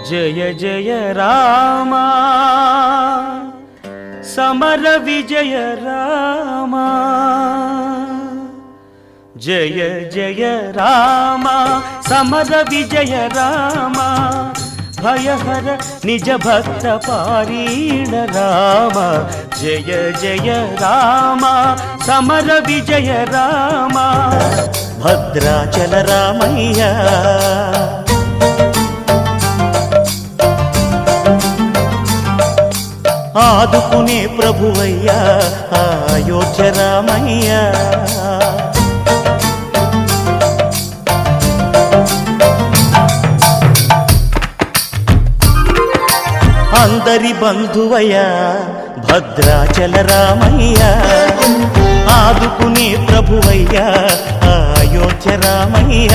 జయ జయ రామ సమర విజయ రామ జయ జయ రామ సమర విజయ రామ భయహర నిజ భక్త పారీణ రామ జయ జయ రామ సమర విజయ రామ భద్రాచల రామయ్య ఆదుకునే ప్రభువయ్యా అయోధ్య రామయ్య అందరి బంధువయ్యా భద్రాచల రామయ్య ఆదుకునే ప్రభువయ్యా అయోధ్య రామయ్య